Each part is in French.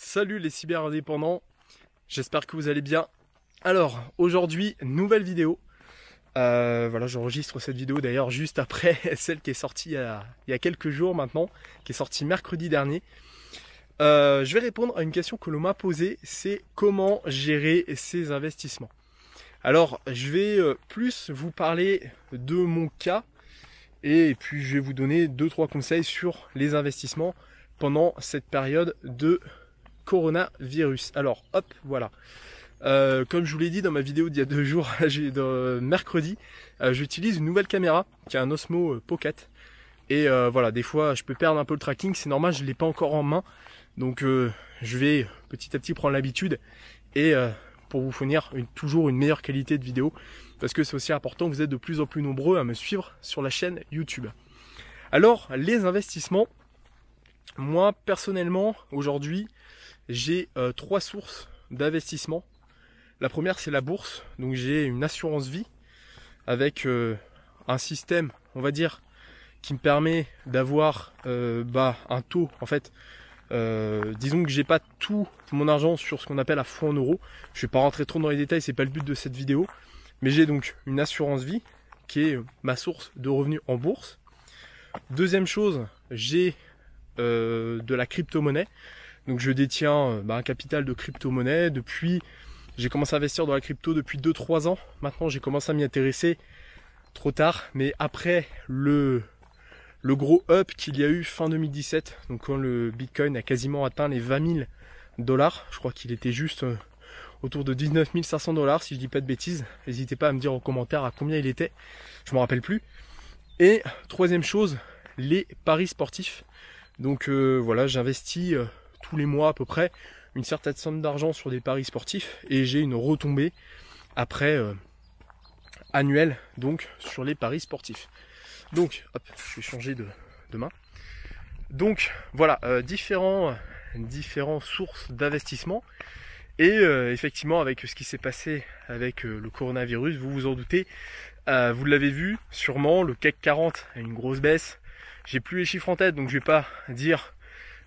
Salut les cyber-indépendants, j'espère que vous allez bien. Alors, aujourd'hui, nouvelle vidéo. Voilà, j'enregistre cette vidéo d'ailleurs juste après celle qui est sortie il y a quelques jours maintenant, qui est sortie mercredi dernier. Je vais répondre à une question que l'on m'a posée, c'est comment gérer ses investissements. Alors, je vais plus vous parler de mon cas et puis je vais vous donner 2-3 conseils sur les investissements pendant cette période de coronavirus. Alors, hop, voilà. Comme je vous l'ai dit dans ma vidéo d'il y a 2 jours, mercredi, j'utilise une nouvelle caméra qui est un Osmo Pocket. Et voilà, des fois je peux perdre un peu le tracking, c'est normal, je ne l'ai pas encore en main. Donc je vais petit à petit prendre l'habitude et pour vous fournir toujours une meilleure qualité de vidéo. Parce que c'est aussi important, vous êtes de plus en plus nombreux à me suivre sur la chaîne YouTube. Alors, les investissements, moi personnellement, aujourd'hui, j'ai 3 sources d'investissement. La première, c'est la bourse. Donc j'ai une assurance vie avec un système, on va dire, qui me permet d'avoir un taux, en fait. Disons que j'ai pas tout mon argent sur ce qu'on appelle à fonds en euros. Je vais pas rentrer trop dans les détails, c'est pas le but de cette vidéo. Mais j'ai donc une assurance vie qui est ma source de revenus en bourse. Deuxième chose, j'ai de la crypto-monnaie. Donc je détiens un capital de crypto-monnaie. J'ai commencé à investir dans la crypto depuis 2-3 ans. Maintenant j'ai commencé à m'y intéresser trop tard. Mais après le gros up qu'il y a eu fin 2017, donc quand le Bitcoin a quasiment atteint les 20 000 $, je crois qu'il était juste autour de 19 500 $ si je dis pas de bêtises. N'hésitez pas à me dire en commentaire à combien il était, je me rappelle plus. Et troisième chose, les paris sportifs. Donc voilà, j'investis tous les mois à peu près une certaine somme d'argent sur des paris sportifs et j'ai une retombée après annuelle donc sur les paris sportifs. Donc hop, je vais changer de main. Donc voilà, différentes sources d'investissement. Et effectivement, avec ce qui s'est passé avec le coronavirus, vous vous en doutez, vous l'avez vu sûrement, le CAC 40 a une grosse baisse. J'ai plus les chiffres en tête, donc je vais pas dire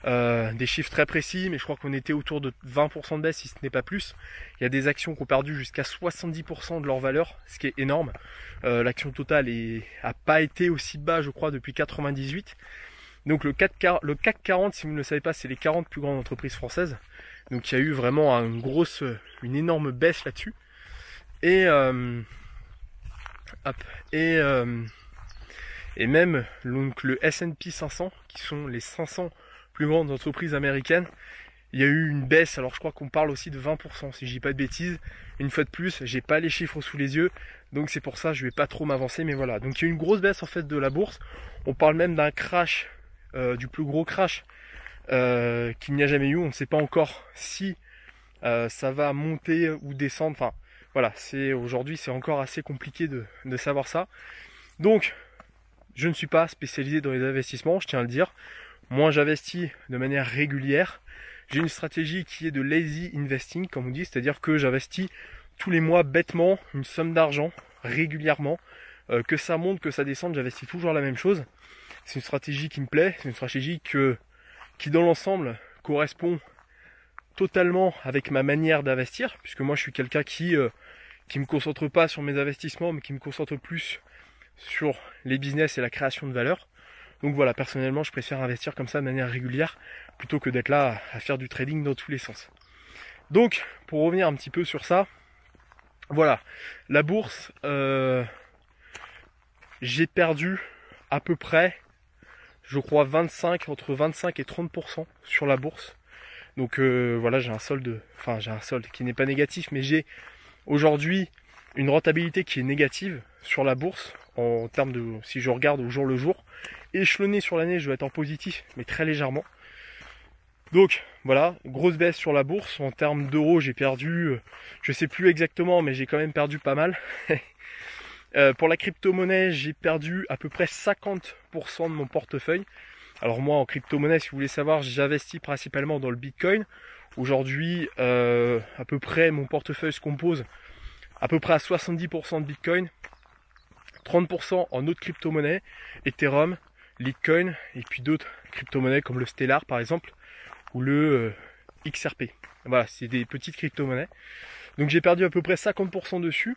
des chiffres très précis, mais je crois qu'on était autour de 20% de baisse, si ce n'est pas plus. Il y a des actions qui ont perdu jusqu'à 70% de leur valeur, ce qui est énorme. L'action totale a pas été aussi bas, je crois, depuis 98. Donc le CAC 40, si vous ne le savez pas, c'est les 40 plus grandes entreprises françaises. Donc il y a eu vraiment une énorme baisse là-dessus. Et même donc, le S&P 500, qui sont les 500 plus grandes entreprises américaines, il y a eu une baisse. Alors je crois qu'on parle aussi de 20%, si je dis pas de bêtises. Une fois de plus, j'ai pas les chiffres sous les yeux, donc c'est pour ça je vais pas trop m'avancer, mais voilà. Donc il y a eu une grosse baisse en fait de la bourse. On parle même d'un crash, du plus gros crash qu'il n'y a jamais eu. On ne sait pas encore si ça va monter ou descendre. Enfin voilà, aujourd'hui c'est encore assez compliqué de savoir ça. Donc je ne suis pas spécialisé dans les investissements, je tiens à le dire. Moi j'investis de manière régulière. J'ai une stratégie qui est de lazy investing, comme on dit, c'est-à-dire que j'investis tous les mois bêtement une somme d'argent régulièrement. Que ça monte, que ça descende, j'investis toujours la même chose. C'est une stratégie qui me plaît, c'est une stratégie qui dans l'ensemble correspond totalement avec ma manière d'investir, puisque moi je suis quelqu'un qui me concentre pas sur mes investissements, mais qui me concentre plus sur les business et la création de valeur. Donc voilà, personnellement je préfère investir comme ça de manière régulière, plutôt que d'être là à faire du trading dans tous les sens. Donc pour revenir un petit peu sur ça, voilà, la bourse, j'ai perdu à peu près, je crois entre 25 et 30% sur la bourse. Donc voilà, j'ai un solde qui n'est pas négatif, mais j'ai aujourd'hui une rentabilité qui est négative sur la bourse en termes de, si je regarde au jour le jour. Échelonné sur l'année, je vais être en positif, mais très légèrement. Donc voilà, grosse baisse sur la bourse. En termes d'euros, j'ai perdu, je sais plus exactement, mais j'ai quand même perdu pas mal. Pour la crypto-monnaie, j'ai perdu à peu près 50% de mon portefeuille. Alors moi, en crypto-monnaie, si vous voulez savoir, j'investis principalement dans le Bitcoin. Aujourd'hui, à peu près, mon portefeuille se compose à peu près à 70% de Bitcoin, 30% en autres crypto-monnaies, Ethereum, Litecoin, et puis d'autres crypto-monnaies comme le Stellar par exemple, ou le XRP. Voilà, c'est des petites crypto-monnaies. Donc j'ai perdu à peu près 50% dessus.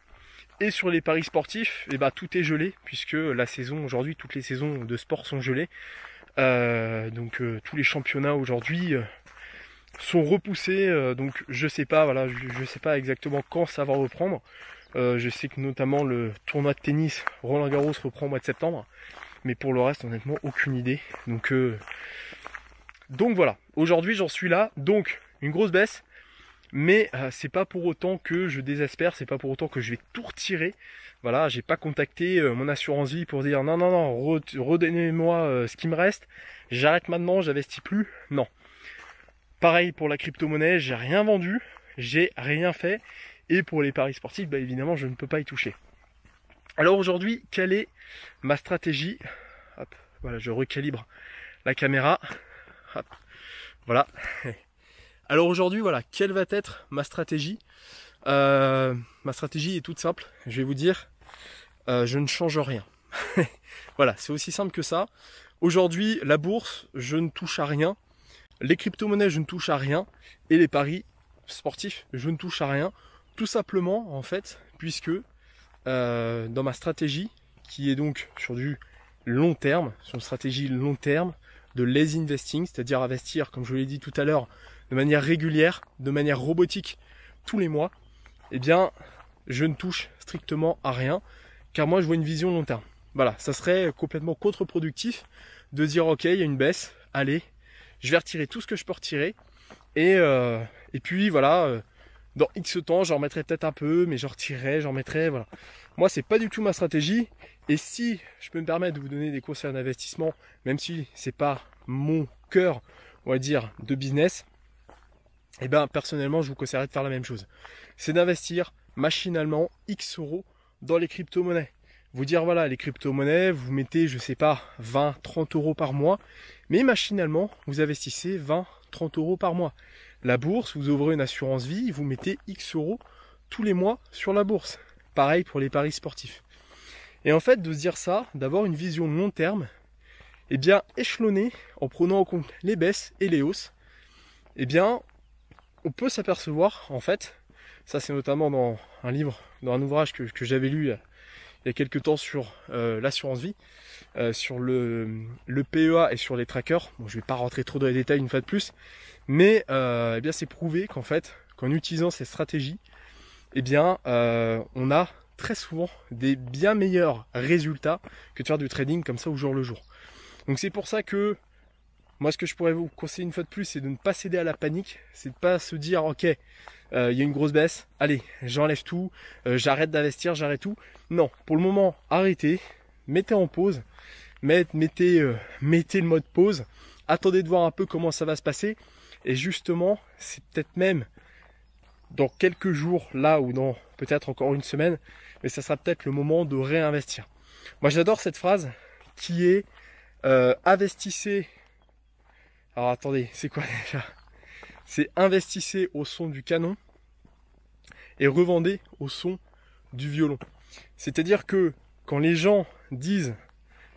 Et sur les paris sportifs, eh ben, tout est gelé, puisque la saison aujourd'hui, toutes les saisons de sport sont gelées. Tous les championnats aujourd'hui sont repoussés. Donc je sais pas, voilà, je sais pas exactement quand ça va reprendre. Je sais que notamment le tournoi de tennis Roland Garros reprend au mois de septembre. Mais pour le reste, honnêtement, aucune idée. Donc voilà, aujourd'hui j'en suis là. Donc une grosse baisse. Mais c'est pas pour autant que je désespère, c'est pas pour autant que je vais tout retirer. Voilà, j'ai pas contacté mon assurance vie pour dire non, redonnez-moi ce qui me reste. J'arrête maintenant, j'investis plus. Non. Pareil pour la crypto-monnaie, j'ai rien vendu, j'ai rien fait. Et pour les paris sportifs, bah évidemment, je ne peux pas y toucher. Alors aujourd'hui, quelle est ma stratégie? Hop, voilà, je recalibre la caméra. Hop, voilà. Alors aujourd'hui, voilà, quelle va être ma stratégie? Ma stratégie est toute simple. Je vais vous dire, je ne change rien. Voilà, c'est aussi simple que ça. Aujourd'hui, la bourse, je ne touche à rien. Les crypto-monnaies, je ne touche à rien. Et les paris sportifs, je ne touche à rien. Tout simplement, en fait, puisque dans ma stratégie, qui est donc sur du long terme, sur une stratégie long terme, de lazy investing, c'est-à-dire investir, comme je vous l'ai dit tout à l'heure, de manière régulière, de manière robotique, tous les mois, eh bien, je ne touche strictement à rien, car moi, je vois une vision long terme. Voilà, ça serait complètement contre-productif de dire, ok, il y a une baisse, allez, je vais retirer tout ce que je peux retirer, et puis voilà, dans X temps, j'en remettrai peut-être un peu, mais j'en retirerai, j'en mettrai, voilà. Moi, c'est pas du tout ma stratégie, et si je peux me permettre de vous donner des conseils d'investissement, même si c'est pas mon cœur, on va dire, de business, eh bien, personnellement, je vous conseillerais de faire la même chose. C'est d'investir machinalement X euros dans les crypto-monnaies. Vous dire, voilà, les crypto-monnaies, vous mettez, je sais pas, 20, 30 euros par mois, mais machinalement, vous investissez 20, 30 euros par mois. La bourse, vous ouvrez une assurance vie, vous mettez X euros tous les mois sur la bourse. Pareil pour les paris sportifs. Et en fait, de se dire ça, d'avoir une vision long terme, eh bien, échelonner, en prenant en compte les baisses et les hausses, eh bien, on peut s'apercevoir, en fait, ça c'est notamment dans un livre, dans un ouvrage que j'avais lu il y a quelques temps sur l'assurance vie, sur le PEA et sur les trackers. Bon, je vais pas rentrer trop dans les détails une fois de plus, mais eh bien c'est prouvé qu'en fait, qu'en utilisant ces stratégies, eh bien on a très souvent des bien meilleurs résultats que de faire du trading comme ça au jour le jour. Donc c'est pour ça que moi, ce que je pourrais vous conseiller une fois de plus, c'est de ne pas céder à la panique. C'est de ne pas se dire, ok, il y a une grosse baisse, allez, j'enlève tout, j'arrête d'investir, j'arrête tout. Non, pour le moment, arrêtez, mettez en pause, mettez le mode pause, attendez de voir un peu comment ça va se passer. Et justement, c'est peut-être même dans quelques jours, là, ou dans peut-être encore une semaine, mais ça sera peut-être le moment de réinvestir. Moi, j'adore cette phrase qui est investissez. Alors attendez, c'est quoi déjà? C'est investissez au son du canon et revendez au son du violon. C'est-à-dire que quand les gens disent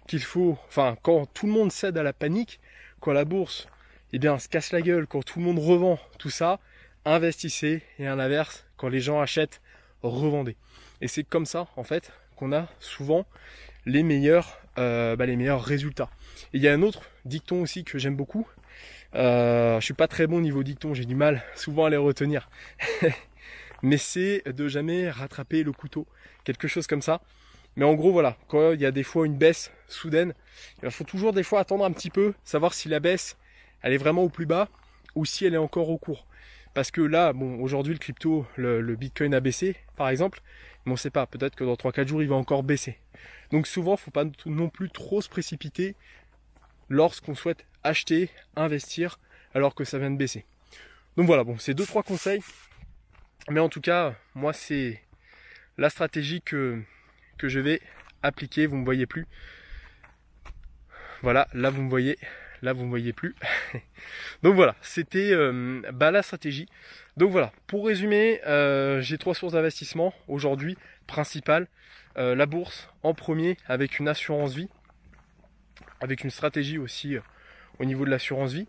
qu'il faut, enfin quand tout le monde cède à la panique, quand la bourse eh bien, se casse la gueule, quand tout le monde revend tout ça, investissez, et à l'inverse, quand les gens achètent, revendez. Et c'est comme ça en fait qu'on a souvent les meilleurs résultats. Et il y a un autre dicton aussi que j'aime beaucoup. Je suis pas très bon niveau dicton, j'ai du mal souvent à les retenir. Mais c'est de jamais rattraper le couteau, quelque chose comme ça. Mais en gros voilà, quand il y a des fois une baisse soudaine, il faut toujours des fois attendre un petit peu, savoir si la baisse elle est vraiment au plus bas ou si elle est encore au cours. Parce que là, bon, aujourd'hui le crypto, le Bitcoin a baissé par exemple, mais on sait pas, peut-être que dans 3-4 jours il va encore baisser. Donc souvent, faut pas non plus trop se précipiter lorsqu'on souhaite acheter, investir, alors que ça vient de baisser. Donc voilà, bon, c'est 2-3 conseils. Mais en tout cas, moi, c'est la stratégie que je vais appliquer. Vous me voyez plus. Voilà, là, vous me voyez. Là, vous me voyez plus. Donc voilà, c'était la stratégie. Donc voilà, pour résumer, j'ai 3 sources d'investissement aujourd'hui, principales. La bourse en premier, avec une assurance vie. Avec une stratégie aussi au niveau de l'assurance vie.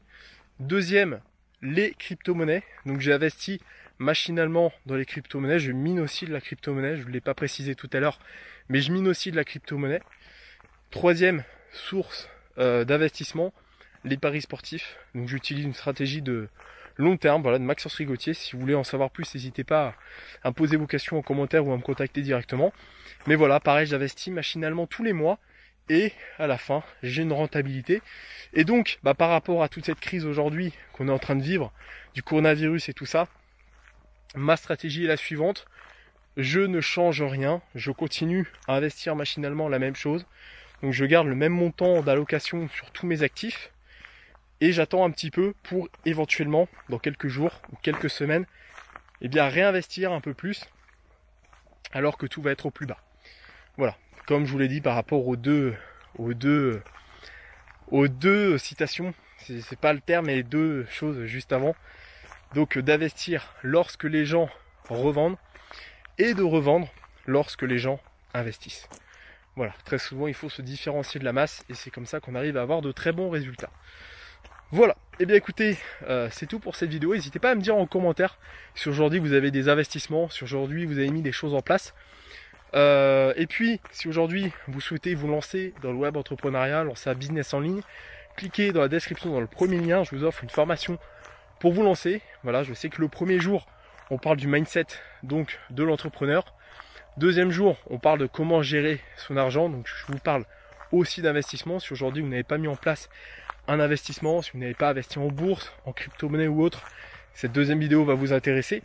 Deuxième, les crypto-monnaies. Donc j'ai investi machinalement dans les crypto-monnaies. Je mine aussi de la crypto-monnaie. Je ne l'ai pas précisé tout à l'heure, mais je mine aussi de la crypto-monnaie. Troisième source d'investissement, les paris sportifs. Donc j'utilise une stratégie de long terme, voilà, de Maxence Rigotier. Si vous voulez en savoir plus, n'hésitez pas à me poser vos questions en commentaire ou à me contacter directement. Mais voilà, pareil, j'investis machinalement tous les mois et à la fin, j'ai une rentabilité. Et donc, par rapport à toute cette crise aujourd'hui qu'on est en train de vivre, du coronavirus et tout ça, ma stratégie est la suivante. Je ne change rien, je continue à investir machinalement la même chose. Donc je garde le même montant d'allocation sur tous mes actifs. Et j'attends un petit peu pour éventuellement, dans quelques jours ou quelques semaines, réinvestir un peu plus alors que tout va être au plus bas. Voilà, comme je vous l'ai dit par rapport aux deux citations, c'est pas le terme, mais les deux choses juste avant. Donc d'investir lorsque les gens revendent et de revendre lorsque les gens investissent. Voilà, très souvent il faut se différencier de la masse et c'est comme ça qu'on arrive à avoir de très bons résultats. Voilà, et bien écoutez, c'est tout pour cette vidéo. N'hésitez pas à me dire en commentaire si aujourd'hui vous avez des investissements, si aujourd'hui vous avez mis des choses en place. Et puis, si aujourd'hui vous souhaitez vous lancer dans le web entrepreneuriat, lancer un business en ligne, cliquez dans la description, dans le premier lien, je vous offre une formation pour vous lancer. Voilà, je sais que le premier jour, on parle du mindset, donc de l'entrepreneur. Deuxième jour, on parle de comment gérer son argent, donc je vous parle aussi d'investissement. Si aujourd'hui vous n'avez pas mis en place un investissement, si vous n'avez pas investi en bourse, en crypto-monnaie ou autre, cette deuxième vidéo va vous intéresser.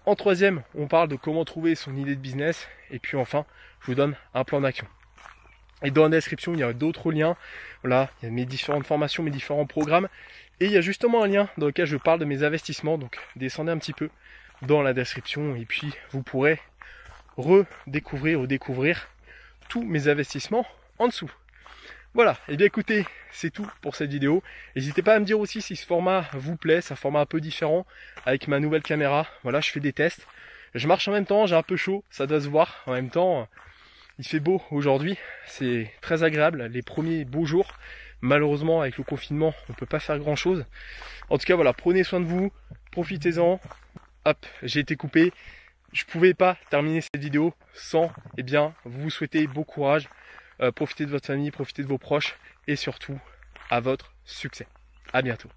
En troisième, on parle de comment trouver son idée de business. Et puis enfin, je vous donne un plan d'action. Et dans la description, il y a d'autres liens. Voilà, il y a mes différentes formations, mes différents programmes. Et il y a justement un lien dans lequel je parle de mes investissements. Donc descendez un petit peu dans la description et puis vous pourrez redécouvrir ou découvrir tous mes investissements en dessous. Voilà, et bien écoutez, c'est tout pour cette vidéo. N'hésitez pas à me dire aussi si ce format vous plaît, c'est un format un peu différent avec ma nouvelle caméra. Voilà, je fais des tests. Je marche en même temps, j'ai un peu chaud, ça doit se voir. En même temps, il fait beau aujourd'hui, c'est très agréable, les premiers beaux jours. Malheureusement, avec le confinement, on ne peut pas faire grand chose. En tout cas, voilà, prenez soin de vous, profitez-en. Hop, j'ai été coupé. Je ne pouvais pas terminer cette vidéo sans vous souhaiter beau courage. Profitez de votre famille, profitez de vos proches et surtout à votre succès. À bientôt.